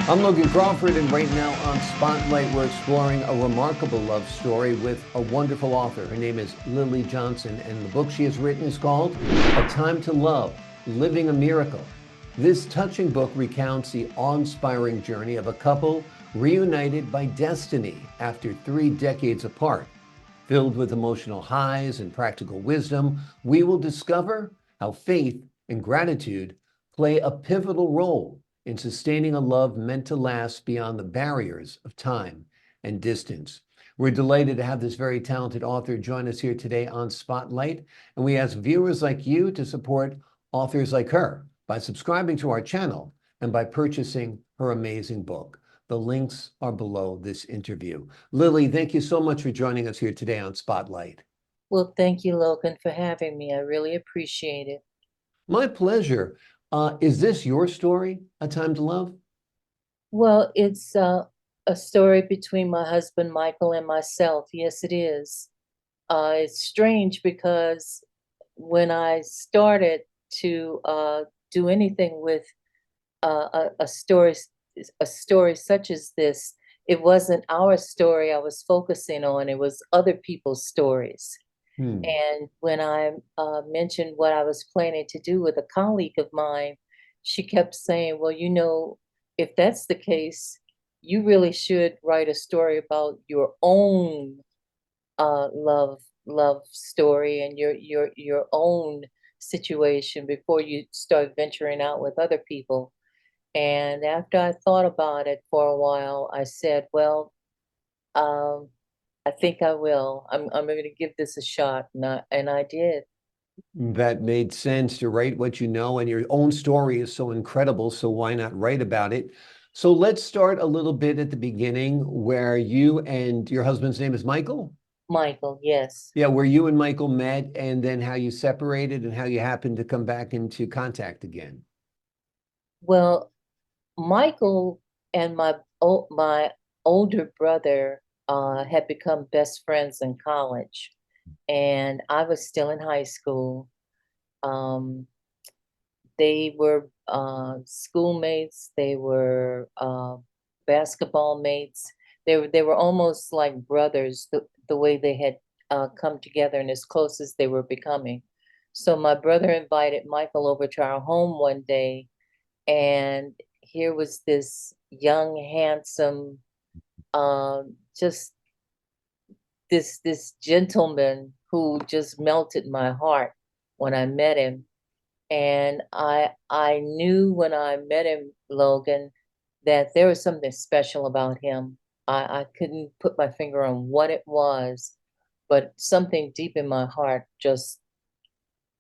I'm Logan Crawford, and right now on Spotlight, we're exploring a remarkable love story with a wonderful author. Her name is Lillie Johnson, and the book she has written is called A Time to Love, Living a Miracle. This touching book recounts the awe-inspiring journey of a couple reunited by destiny after 3 decades apart. Filled with emotional highs and practical wisdom, we will discover how faith and gratitude play a pivotal role in sustaining a love meant to last beyond the barriers of time and distance. We're delighted to have this very talented author join us here today on Spotlight, and we ask viewers like you to support authors like her by subscribing to our channel and by purchasing her amazing book. The links are below this interview. Lillie, thank you so much for joining us here today on Spotlight. Well, thank you, Logan, for having me. I really appreciate it. My pleasure. Is this your story, A Time to Love? Well, it's a story between my husband, Michael, and myself. Yes, it is. It's strange because when I started to do anything with a story such as this, it wasn't our story I was focusing on. It was other people's stories. Hmm. And when I mentioned what I was planning to do with a colleague of mine, she kept saying, well, if that's the case, you really should write a story about your own love story and your own situation before you start venturing out with other people. And after I thought about it for a while, I said, well, um, I think I will. I'm going to give this a shot, and I did. That made sense to write what you know, and your own story is so incredible, so why not write about it? So let's start a little bit at the beginning where you and your husband's name is Michael? Michael, yes. Yeah, where you and Michael met and then how you separated and how you happened to come back into contact again. Well, Michael and my older brother had become best friends in college, and I was still in high school. Um, they were schoolmates. They were basketball mates. They were almost like brothers. The way they had come together and as close as they were becoming. So my brother invited Michael over to our home one day, and here was this young, handsome, just this gentleman who just melted my heart when I met him. And I knew when I met him, Logan, that there was something special about him. I couldn't put my finger on what it was, but something deep in my heart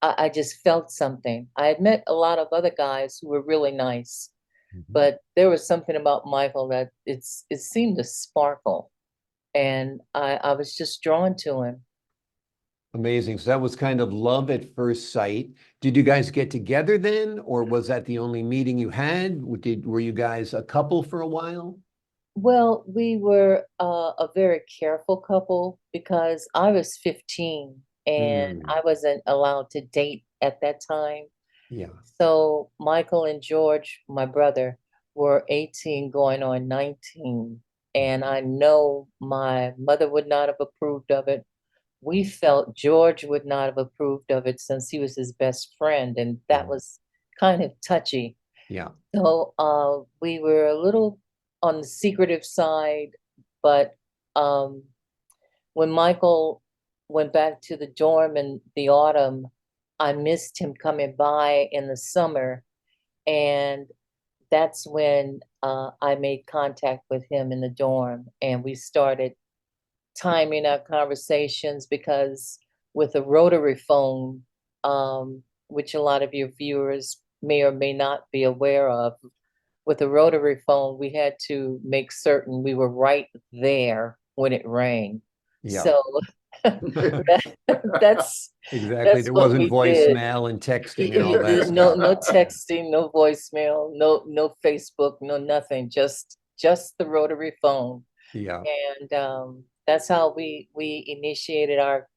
I just felt something. I had met a lot of other guys who were really nice, Mhm. but there was something about Michael that it seemed to sparkle, and I was just drawn to him. Amazing. So that was kind of love at first sight. Did you guys get together then, or was that the only meeting you had? Were you guys a couple for a while? Well, we were a very careful couple because I was 15 and Hmm. I wasn't allowed to date at that time. Yeah. So Michael and George, my brother, were 18 going on 19. And I know my mother would not have approved of it. We felt George would not have approved of it since he was his best friend, and that Mhm. was kind of touchy. Yeah. So we were a little on the secretive side, but um, when Michael went back to the dorm in the autumn, I missed him coming by in the summer, and that's when I made contact with him in the dorm, and we started timing our conversations because with a rotary phone, which a lot of your viewers may or may not be aware of, with a rotary phone, we had to make certain we were right there when it rang. Yeah. So that's Exactly. that's There what wasn't we did. voicemail and texting and all that No, stuff. no texting, no voicemail, no Facebook, no nothing. Just the rotary phone, Yeah. and that's how we initiated our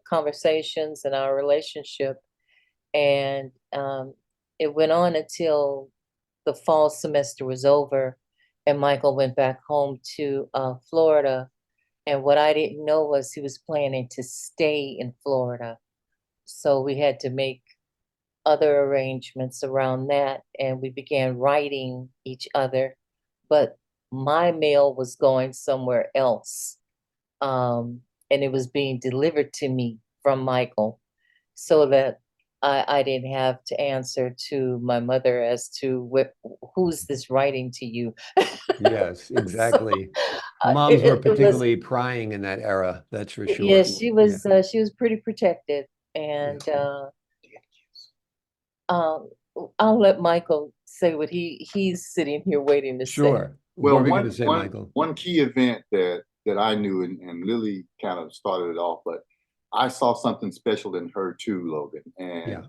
conversations and our relationship, and it went on until the fall semester was over, and Michael went back home to Florida. And what I didn't know was he was planning to stay in Florida. So we had to make other arrangements around that, and we began writing each other. But my mail was going somewhere else, and it was being delivered to me from Michael, so that I didn't have to answer to my mother as to who's this writing to you. Yes, So exactly. Moms were it was, particularly prying in that era, that's for yeah, sure. Yeah, she was pretty protected, yeah. and um, I'll let Michael say what he's sitting here waiting to say. Sure. What Well, were we going to say, Michael? one key event that I knew, and Lillie kind of started it off, but I saw something special in her too, Logan. Yeah. And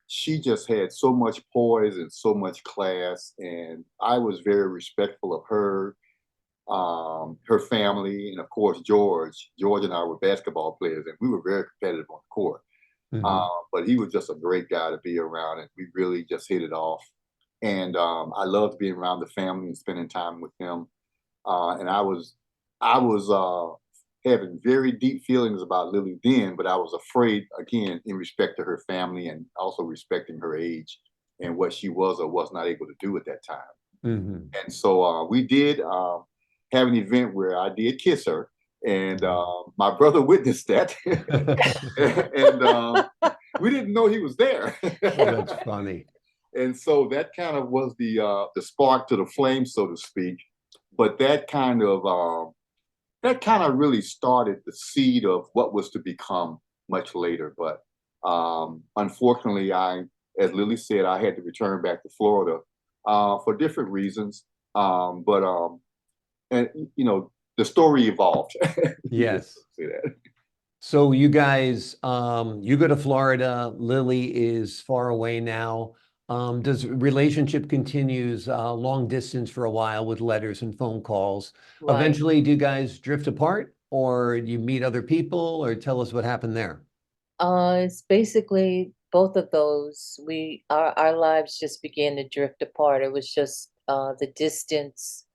she just had so much poise and so much class, and I was very respectful of her, her family, and of course George. George and I were basketball players, and we were very competitive on the court. Hmm. But he was just a great guy to be around, and we really just hit it off. And I loved being around the family and spending time with them. And I was having very deep feelings about Lillie then, but I was afraid again in respect to her family and also respecting her age and what she was or was not able to do at that time. Hmm. And so we did have an event where I did kiss her, and my brother witnessed that, and we didn't know he was there. Oh, that's funny. And so that kind of was the spark to the flame, so to speak. But that kind of really started the seed of what was to become much later. But unfortunately, as Lillie said, I had to return back to Florida for different reasons. But and you know, the story evolved. You can Yes. say that. So you guys, you go to Florida. Lillie is far away now. Does relationship continues long distance for a while with letters and phone calls? Right. Eventually, do you guys drift apart, or do you meet other people, or tell us what happened there? It's basically both of those. Our lives just began to drift apart. It was just the distance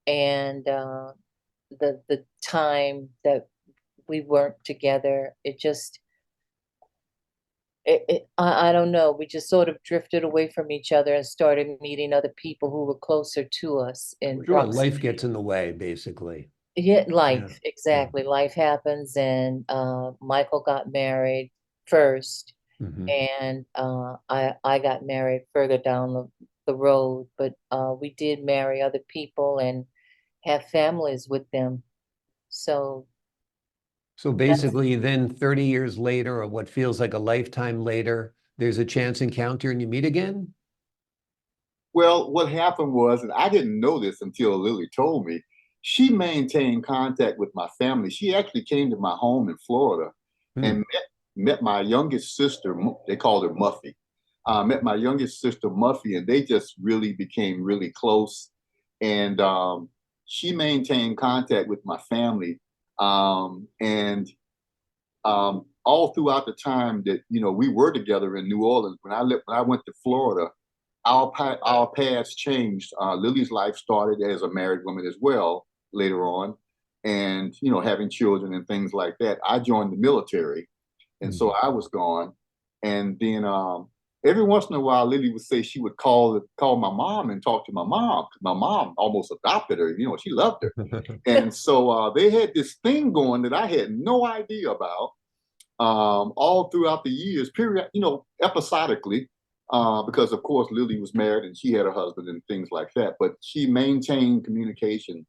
and the time that we weren't together. I don't know. We just sort of drifted away from each other and started meeting other people who were closer to us in Sure, life proximity. gets in the way, basically. Yeah, Yeah, life, yeah. exactly. Life happens, and Michael got married first, Hmm. and I got married further down the road, but we did marry other people and have families with them. So So that's basically, then 30 years later, or what feels like a lifetime later, there's a chance encounter and you meet again? Well, what happened was, and I didn't know this until Lillie told me, she maintained contact with my family. She actually came to my home in Florida Hmm. and met my youngest sister. They called her Muffy. Met my youngest sister Muffy, and they just really became really close. And she maintained contact with my family, and all throughout the time that we were together in New Orleans. When I went to Florida, our paths changed. Lillie's life started as a married woman as well later on, and having children and things like that. I joined the military, and so Hmm. I was gone. And then every once in a while, Lillie would say she would call my mom and talk to my mom. My mom almost adopted her. She loved her, and so they had this thing going that I had no idea about all throughout the years, period, episodically, because of course Lillie was married and she had a husband and things like that. But she maintained communication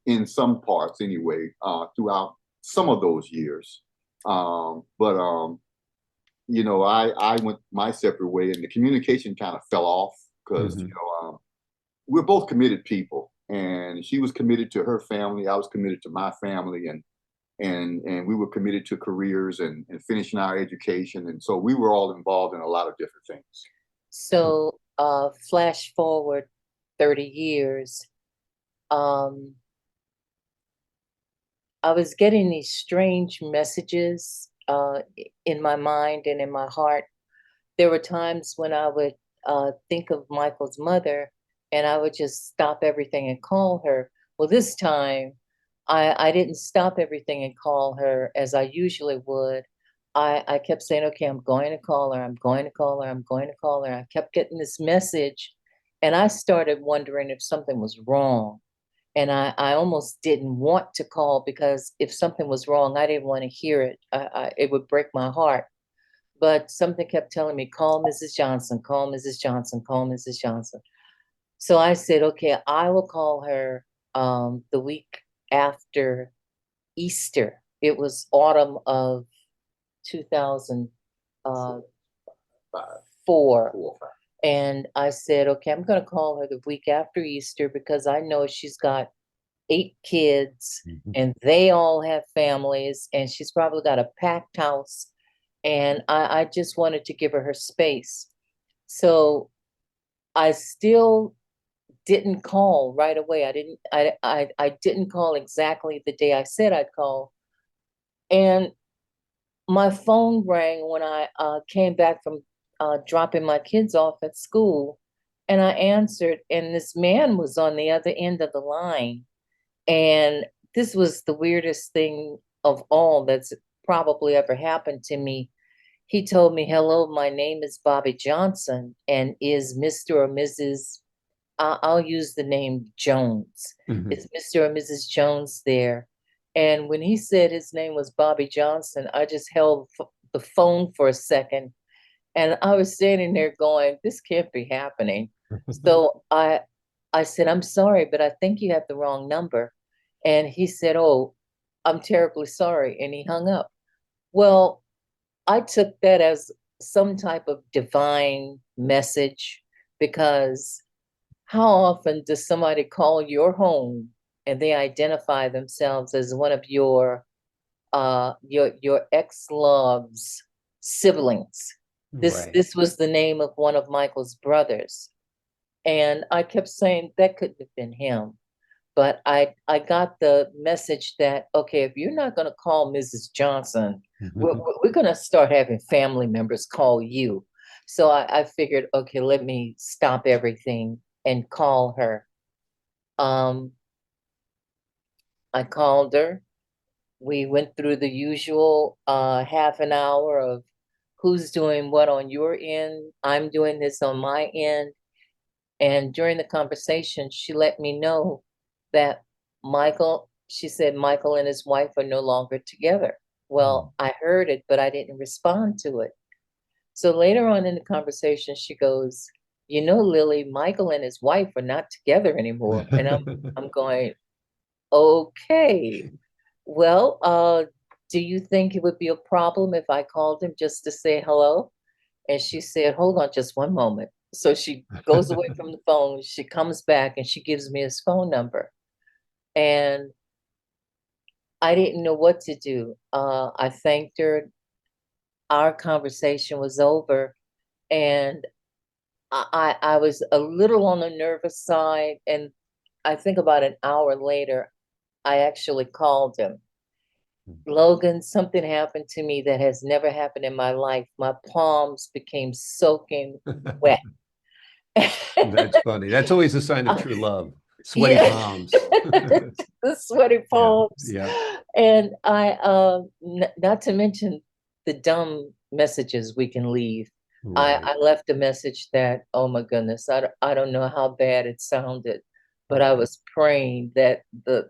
in some parts anyway throughout some of those years. But I went my separate way, and the communication kind of fell off because Hmm. we're both committed people, and she was committed to her family. I was committed to my family, and we were committed to careers and finishing our education, and so we were all involved in a lot of different things. so flash forward 30 years. Um, I was getting these strange messages in my mind and in my heart. There were times when I would think of Michael's mother, and I would just stop everything and call her. Well, this time I didn't stop everything and call her as I usually would. I kept saying, okay, I'm going to call her. I'm going to call her. I'm going to call her. I kept getting this message, and I started wondering if something was wrong. And I almost didn't want to call because if something was wrong, I didn't want to hear it. It would break my heart. But something kept telling me, call Mrs. Johnson, call Mrs. Johnson, call Mrs. Johnson. So I said, okay, I will call her the week after Easter. It was autumn of 2004. Five, 4 or 5. And I said, okay, I'm going to call her the week after Easter because I know she's got 8 kids and they all have families, and she's probably got a packed house. And I just wanted to give her space. So I still didn't call right away. I didn't call exactly the day I said I'd call. And my phone rang when I came back from dropping my kids off at school, and I answered, and this man was on the other end of the line. And this was the weirdest thing of all that's probably ever happened to me. He told me, hello, my name is Bobby Johnson, and is Mr. or Mrs. I'll use the name Jones. Is Mr. or Mrs. Jones there? And when he said his name was Bobby Johnson, I just held the phone for a second, and I was standing there going, this can't be happening. So I said, I'm sorry, but I think you have the wrong number. And he said, oh, I'm terribly sorry. And he hung up. Well, I took that as some type of divine message, because how often does somebody call your home and they identify themselves as one of your ex-love's siblings? This was the name of one of Michael's brothers. And I kept saying that couldn't have been him. But I got the message that, okay, if you're not going to call Mrs. Johnson, we're going to start having family members call you. So I figured, okay, let me stop everything and call her. I called her. We went through the usual half an hour of who's doing what on your end. I'm doing this on my end. And during the conversation, she let me know that she said Michael and his wife are no longer together. Well, I heard it, but I didn't respond to it. So later on in the conversation, she goes, you know, Lillie, Michael and his wife are not together anymore. And I'm going, okay, well, do you think it would be a problem if I called him just to say hello? And she said, hold on just one moment. So she goes away from the phone, she comes back and she gives me his phone number. And I didn't know what to do. I thanked her. Our conversation was over, and I was a little on the nervous side. And I think about an hour later, I actually called him. Logan, something happened to me that has never happened in my life. My palms became soaking wet. That's funny. That's always a sign of true love. Sweaty palms. The sweaty palms. Yeah. And I not to mention the dumb messages we can leave. Right. I left a message that, oh my goodness, I don't know how bad it sounded, but I was praying that the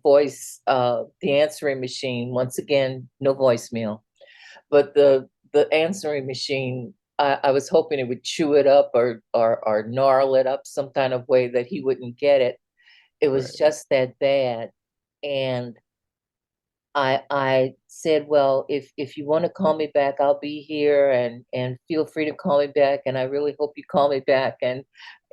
voice, the answering machine, once again, no voicemail, but the answering machine, I was hoping it would chew it up or gnarl it up some kind of way that he wouldn't get it. It was just that bad. And I said, well, if you want to call me back, I'll be here, and feel free to call me back. And I really hope you call me back. And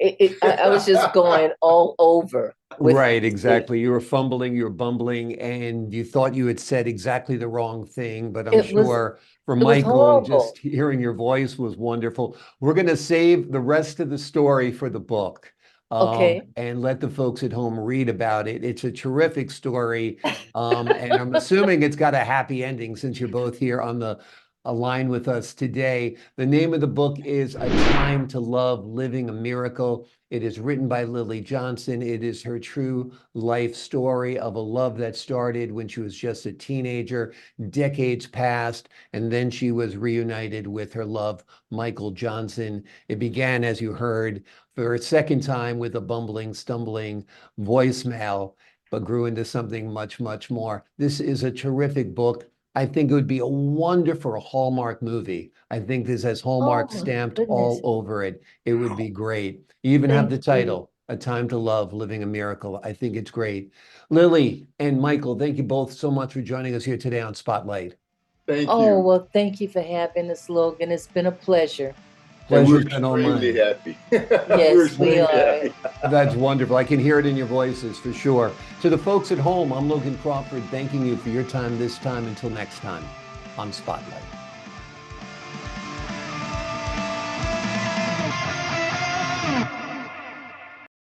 I was just going all over. Right, exactly. You were fumbling, you were bumbling, and you thought you had said exactly the wrong thing. But I'm sure for Michael, just hearing your voice was wonderful. We're going to save the rest of the story for the book. And let the folks at home read about it. It's a terrific story. And I'm assuming it's got a happy ending since you're both here on the align with us today. The name of the book is A Time to Love, Living a Miracle. It is written by Lillie Johnson. It is her true life story of a love that started when she was just a teenager, decades passed, and then she was reunited with her love, Michael Johnson. It began, as you heard, for a second time with a bumbling, stumbling voicemail, but grew into something much, much more. This is a terrific book. I think it would be a wonderful Hallmark movie. I think this has Oh Hallmark my stamped all goodness. over it. It would be great. You even have the Thank you. title, A Time to Love, Living a Miracle. I think it's great. Lillie and Michael, thank you both so much for joining us here today on Spotlight. Thank Oh, you. well, thank you for having us, Logan. It's been a pleasure. And we're Pleasure's been all extremely mine. happy. We're Yes, we extremely are. happy. That's wonderful. I can hear it in your voices for sure. To the folks at home, I'm Logan Crawford, thanking you for your time this time. Until next time on Spotlight.